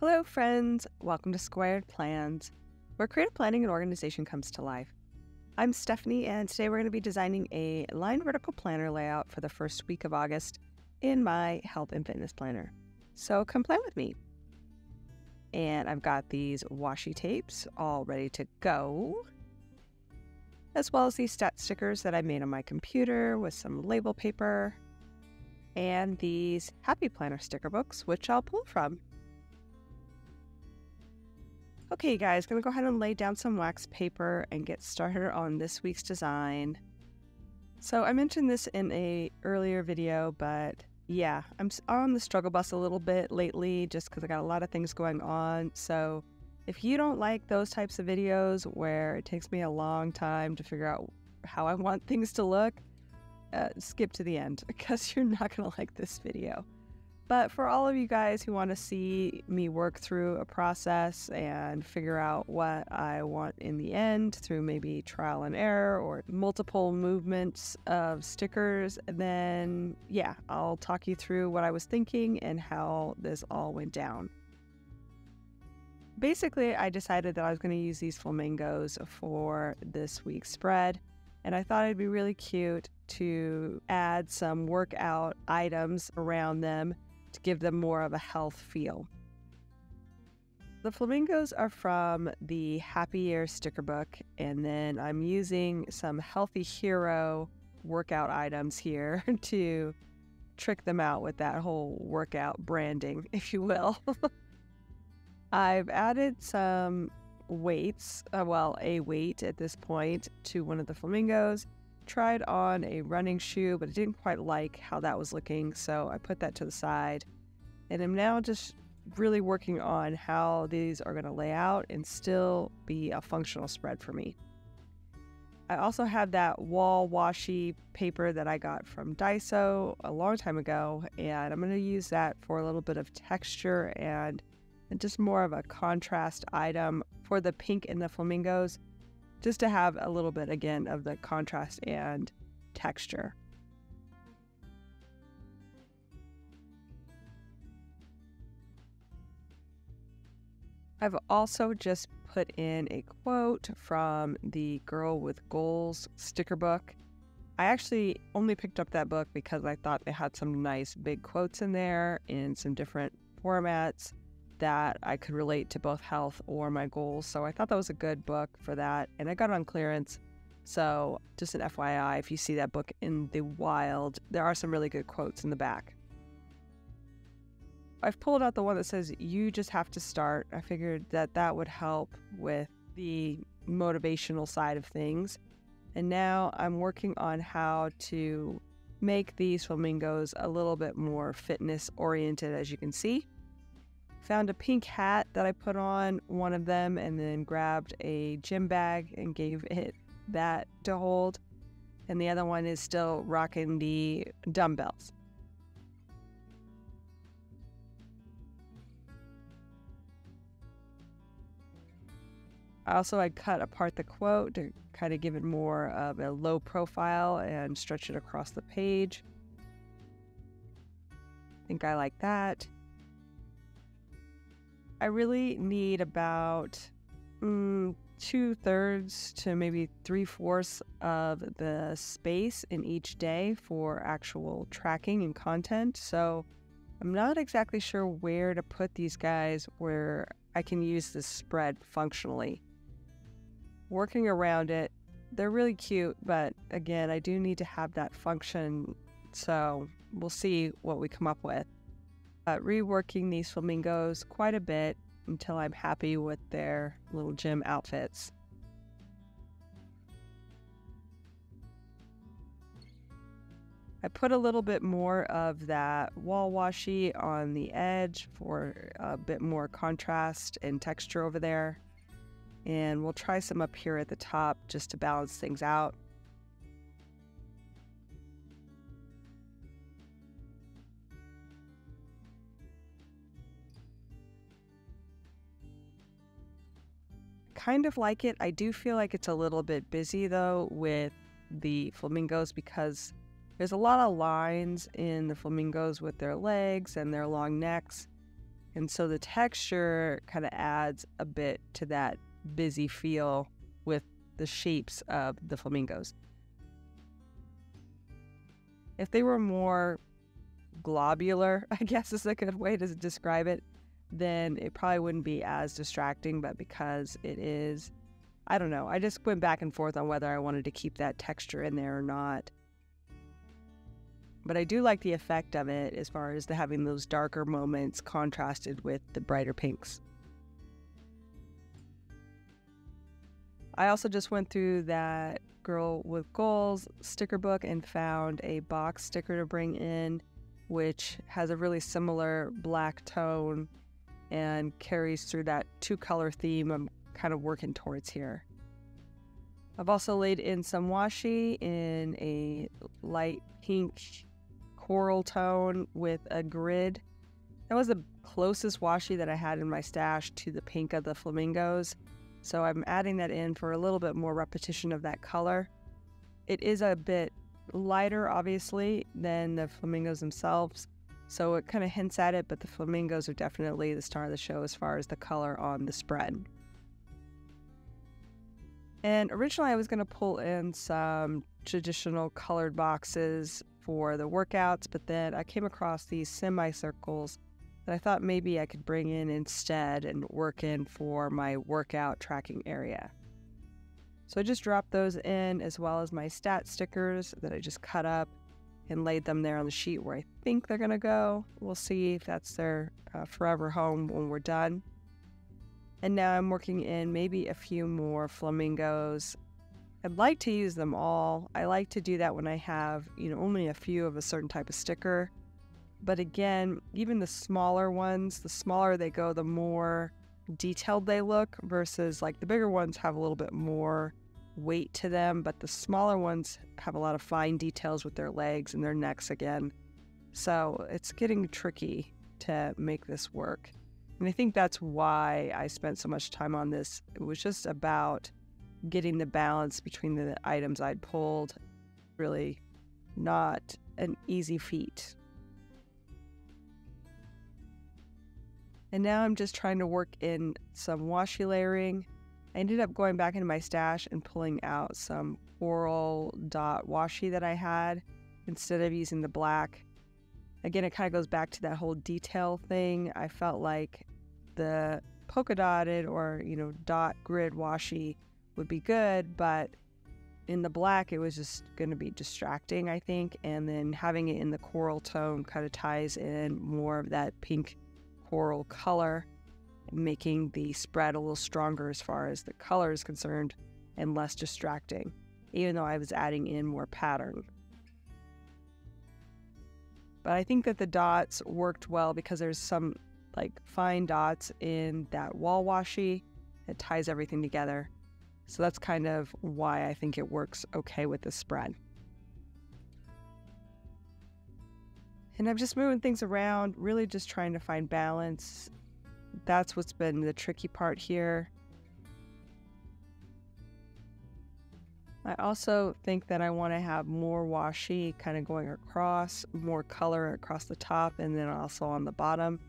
Hello friends, welcome to Squaird Plans, where creative planning and organization comes to life. I'm Stephanie, and today we're going to be designing a line vertical planner layout for the first week of August in my health and fitness planner. So come plan with me. And I've got these washi tapes all ready to go, as well as these stat stickers that I made on my computer with some label paper, and these Happy Planner sticker books, which I'll pull from. Okay guys, gonna go ahead and lay down some wax paper and get started on this week's design. So I mentioned this in a earlier video, but yeah, I'm on the struggle bus a little bit lately just because I got a lot of things going on. So if you don't like those types of videos where it takes me a long time to figure out how I want things to look, skip to the end because you're not gonna like this video. But for all of you guys who want to see me work through a process and figure out what I want in the end through maybe trial and error or multiple movements of stickers, then yeah, I'll talk you through what I was thinking and how this all went down. Basically, I decided that I was going to use these flamingos for this week's spread, and I thought it'd be really cute to add some workout items around them to give them more of a health feel. The flamingos are from the Happy Year sticker book, and then I'm using some Healthy Hero workout items here to trick them out with that whole workout branding, if you will. I've added some weights, a weight at this point, to one of the flamingos. Tried on a running shoe, but I didn't quite like how that was looking, so I put that to the side. And I'm now just really working on how these are going to lay out and still be a functional spread for me. I also have that wall washi paper that I got from Daiso a long time ago, and I'm going to use that for a little bit of texture and just more of a contrast item for the pink and the flamingos, just to have a little bit, again, of the contrast and texture. I've also just put in a quote from the Girl with Goals sticker book. I actually only picked up that book because I thought they had some nice big quotes in there in some different formats that I could relate to both health or my goals. So I thought that was a good book for that. And I got it on clearance. So just an FYI, if you see that book in the wild, there are some really good quotes in the back. I've pulled out the one that says, "You just have to start." I figured that that would help with the motivational side of things. And now I'm working on how to make these flamingos a little bit more fitness oriented, as you can see. Found a pink hat that I put on one of them and then grabbed a gym bag and gave it that to hold. And the other one is still rocking the dumbbells. I cut apart the quote to kind of give it more of a low profile and stretch it across the page. I think I like that. I really need about 2/3 to maybe 3/4 of the space in each day for actual tracking and content. So I'm not exactly sure where to put these guys where I can use this spread functionally. Working around it, they're really cute, but again, I do need to have that function. So we'll see what we come up with. Reworking these flamingos quite a bit until I'm happy with their little gym outfits. I put a little bit more of that wall washi on the edge for a bit more contrast and texture over there. And we'll try some up here at the top just to balance things out. Kind of like it. I do feel like it's a little bit busy though with the flamingos because there's a lot of lines in the flamingos with their legs and their long necks. And so the texture kind of adds a bit to that busy feel with the shapes of the flamingos. If they were more globular, I guess is a good way to describe it, then it probably wouldn't be as distracting. But because it is, I don't know, I just went back and forth on whether I wanted to keep that texture in there or not. But I do like the effect of it as far as having those darker moments contrasted with the brighter pinks. I also just went through that Girl with Goals sticker book and found a box sticker to bring in, which has a really similar black tone and carries through that 2-color theme I'm kind of working towards here. I've also laid in some washi in a light pink coral tone with a grid. That was the closest washi that I had in my stash to the pink of the flamingos, so I'm adding that in for a little bit more repetition of that color. It is a bit lighter, obviously, than the flamingos themselves, so it kind of hints at it, but the flamingos are definitely the star of the show as far as the color on the spread. And originally I was going to pull in some traditional colored boxes for the workouts, but then I came across these semicircles that I thought maybe I could bring in instead and work in for my workout tracking area. So I just dropped those in, as well as my stat stickers that I just cut up and laid them there on the sheet where I think they're going to go. We'll see if that's their forever home when we're done. And now I'm working in maybe a few more flamingos. I'd like to use them all. I like to do that when I have, only a few of a certain type of sticker. But again, even the smaller ones, the smaller they go, the more detailed they look, versus like the bigger ones have a little bit more weight to them, but the smaller ones have a lot of fine details with their legs and their necks again. So it's getting tricky to make this work. And I think that's why I spent so much time on this. It was just about getting the balance between the items I'd pulled. Really not an easy feat. And now I'm just trying to work in some washi layering. I ended up going back into my stash and pulling out some coral dot washi that I had instead of using the black. Again, it kind of goes back to that whole detail thing. I felt like the polka dotted or, dot grid washi would be good, but in the black, it was just going to be distracting, I think. And then having it in the coral tone kind of ties in more of that pink coral color, making the spread a little stronger as far as the color is concerned and less distracting, even though I was adding in more pattern. But I think that the dots worked well because there's some fine dots in that wall washi that ties everything together. So that's kind of why I think it works okay with the spread. And I'm just moving things around, really just trying to find balance. That's what's been the tricky part here. I also think that I want to have more washi kind of going across, more color across the top and then also on the bottom.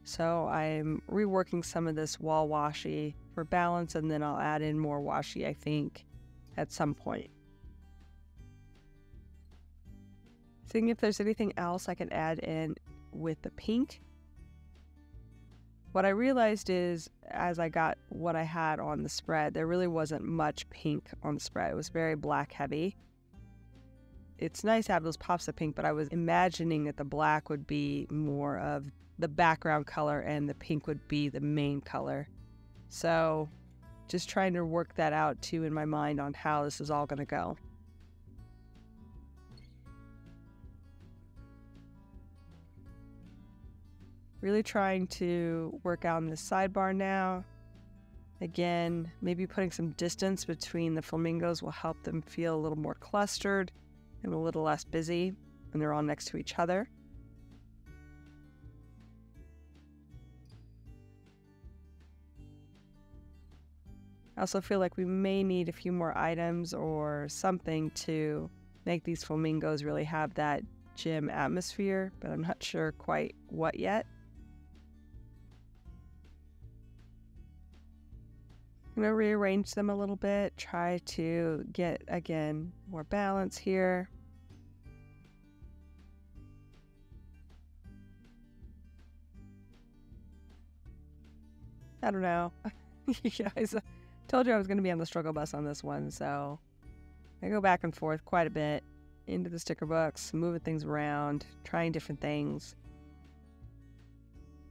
So I'm reworking some of this wall washi for balance, and then I'll add in more washi, I think, at some point. Seeing if there's anything else I can add in with the pink. What I realized is, as I got what I had on the spread, there really wasn't much pink on the spread. It was very black heavy. It's nice to have those pops of pink, but I was imagining that the black would be more of the background color and the pink would be the main color. So just trying to work that out too in my mind on how this is all going to go. Really trying to work out in the sidebar now. Again, maybe putting some distance between the flamingos will help them feel a little more clustered and a little less busy when they're all next to each other. I also feel like we may need a few more items or something to make these flamingos really have that gym atmosphere, but I'm not sure quite what yet. I'm going to rearrange them a little bit, try to get, again, more balance here. I don't know. Guys, I told you I was going to be on the struggle bus on this one, so I go back and forth quite a bit into the sticker books, moving things around, trying different things.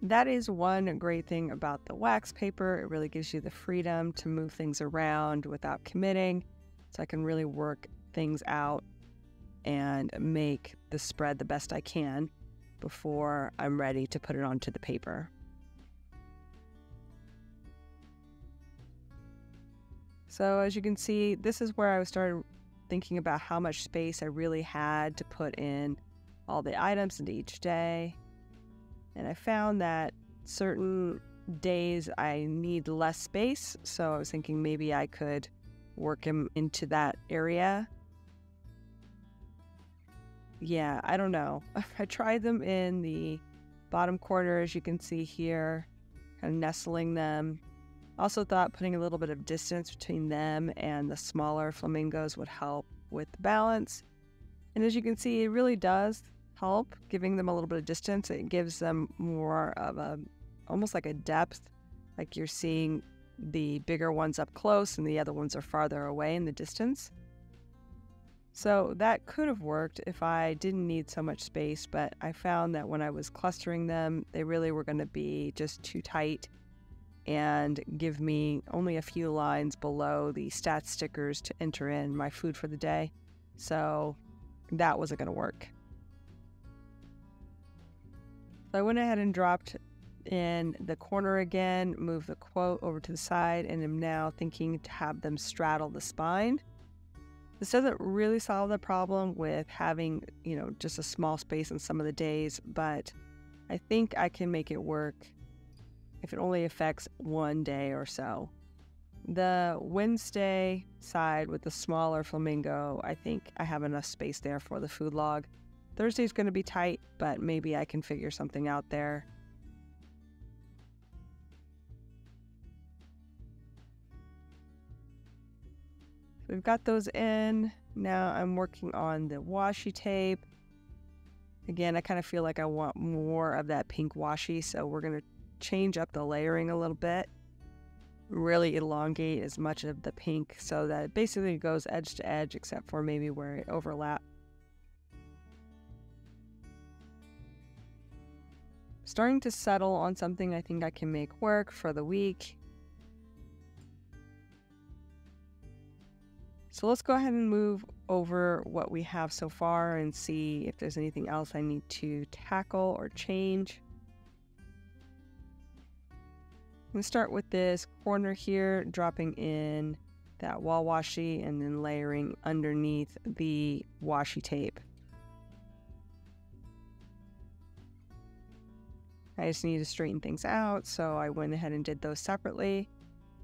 That is one great thing about the wax paper. It really gives you the freedom to move things around without committing, so I can really work things out and make the spread the best I can before I'm ready to put it onto the paper. So as you can see, this is where I started thinking about how much space I really had to put in all the items into each day. And I found that certain days I need less space, so I was thinking maybe I could work them into that area. Yeah, I don't know. I tried them in the bottom corner, as you can see here, kind of nestling them. Also thought putting a little bit of distance between them and the smaller flamingos would help with the balance. And as you can see, it really does help, giving them a little bit of distance. It gives them more of almost like a depth, like you're seeing the bigger ones up close and the other ones are farther away in the distance. So that could have worked if I didn't need so much space, but I found that when I was clustering them, they really were going to be just too tight and give me only a few lines below the stat stickers to enter in my food for the day. So that wasn't going to work. So I went ahead and dropped in the corner again, moved the quote over to the side, and am now thinking to have them straddle the spine. This doesn't really solve the problem with having, just a small space on some of the days, but I think I can make it work if it only affects one day or so. The Wednesday side with the smaller flamingo, I think I have enough space there for the food log. Thursday's going to be tight, but maybe I can figure something out there. So we've got those in. Now I'm working on the washi tape. Again, I kind of feel like I want more of that pink washi, so we're going to change up the layering a little bit. Really elongate as much of the pink so that it basically goes edge to edge, except for maybe where it overlaps. Starting to settle on something I think I can make work for the week. So let's go ahead and move over what we have so far and see if there's anything else I need to tackle or change. I'm going to start with this corner here, dropping in that wall washi and then layering underneath the washi tape. I just need to straighten things out, so I went ahead and did those separately.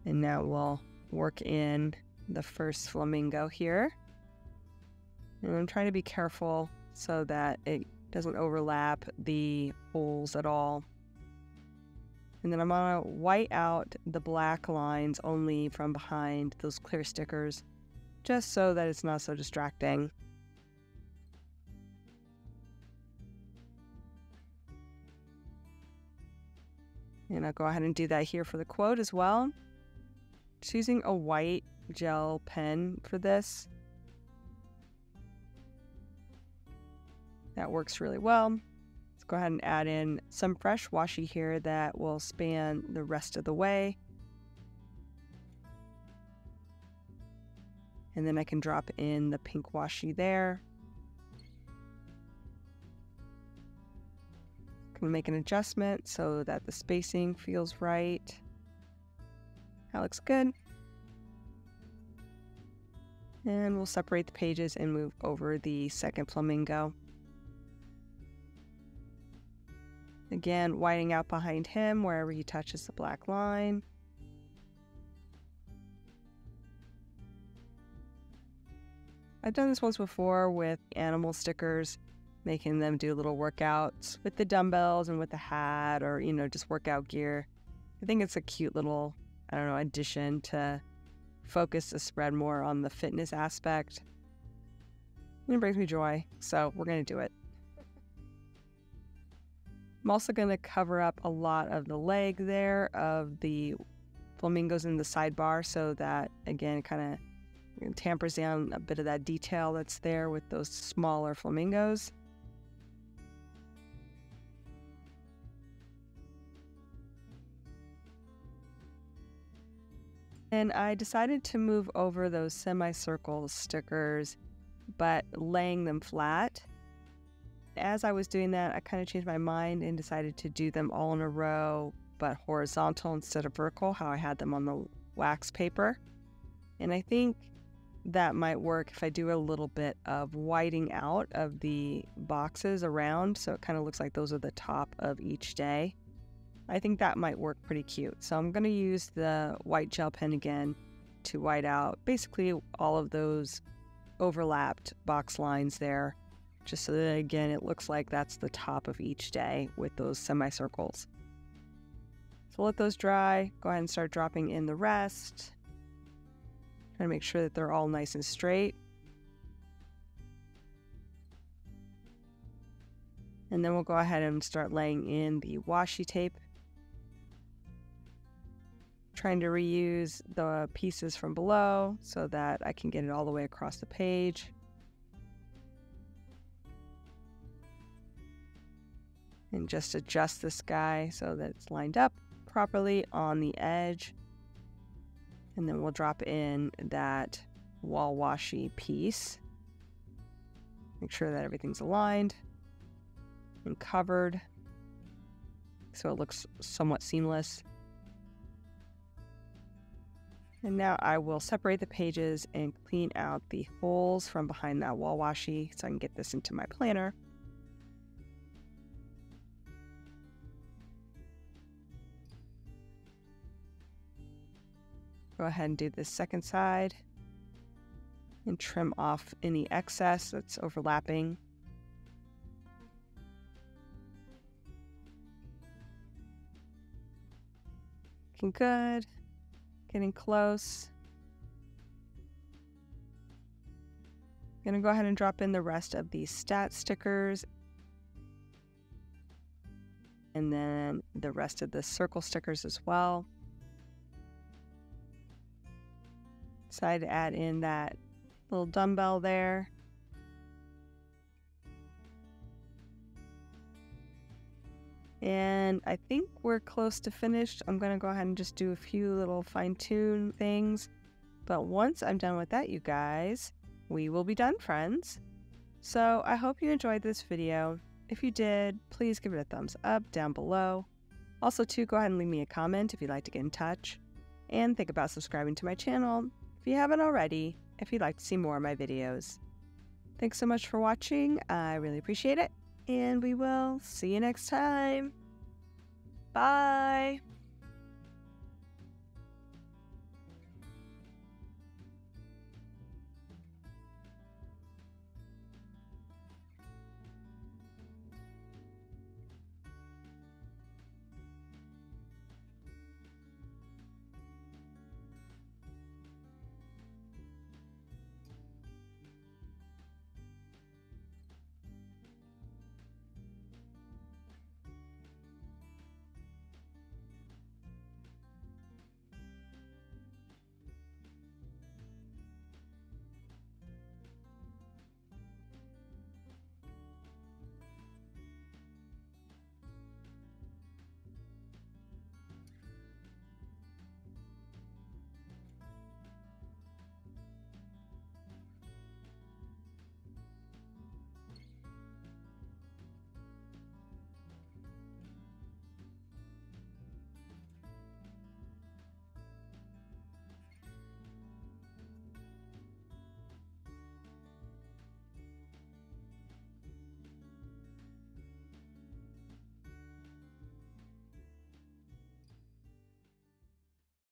And now we'll work in the first flamingo here. And I'm trying to be careful so that it doesn't overlap the holes at all. And then I'm going to white out the black lines only from behind those clear stickers, just so that it's not so distracting. And I'll go ahead and do that here for the quote as well. Just using a white gel pen for this. That works really well. Let's go ahead and add in some fresh washi here that will span the rest of the way. And then I can drop in the pink washi there. Can make an adjustment so that the spacing feels right. That looks good. And we'll separate the pages and move over the second flamingo. Again, whiting out behind him wherever he touches the black line. I've done this once before with animal stickers, making them do little workouts with the dumbbells and with the hat, or, just workout gear. I think it's a cute little I don't know, addition to focus the spread more on the fitness aspect. And it brings me joy, so we're going to do it. I'm also going to cover up a lot of the leg there of the flamingos in the sidebar so that, again, kind of tampers down a bit of that detail that's there with those smaller flamingos. And I decided to move over those semicircle stickers, but laying them flat. As I was doing that, I kind of changed my mind and decided to do them all in a row, but horizontal instead of vertical, how I had them on the wax paper. And I think that might work if I do a little bit of whiting out of the boxes around, so it kind of looks like those are the top of each day. I think that might work pretty cute. So I'm going to use the white gel pen again to white out basically all of those overlapped box lines there, just so that, again, it looks like that's the top of each day with those semicircles. So let those dry. Go ahead and start dropping in the rest. Try to make sure that they're all nice and straight. And then we'll go ahead and start laying in the washi tape. Trying to reuse the pieces from below so that I can get it all the way across the page. And just adjust this guy so that it's lined up properly on the edge. And then we'll drop in that wall washi piece. Make sure that everything's aligned and covered so it looks somewhat seamless. And now I will separate the pages and clean out the holes from behind that wall washi so I can get this into my planner. Go ahead and do the second side and trim off any excess that's overlapping. Looking good. Getting close. I'm going to go ahead and drop in the rest of these stat stickers. And then the rest of the circle stickers as well. Decided to add in that little dumbbell there. And I think we're close to finished. I'm going to go ahead and just do a few little fine-tune things. But once I'm done with that, you guys, we will be done, friends. So I hope you enjoyed this video. If you did, please give it a thumbs up down below. Also, too, go ahead and leave me a comment if you'd like to get in touch. And think about subscribing to my channel if you haven't already, if you'd like to see more of my videos. Thanks so much for watching. I really appreciate it. And we will see you next time. Bye.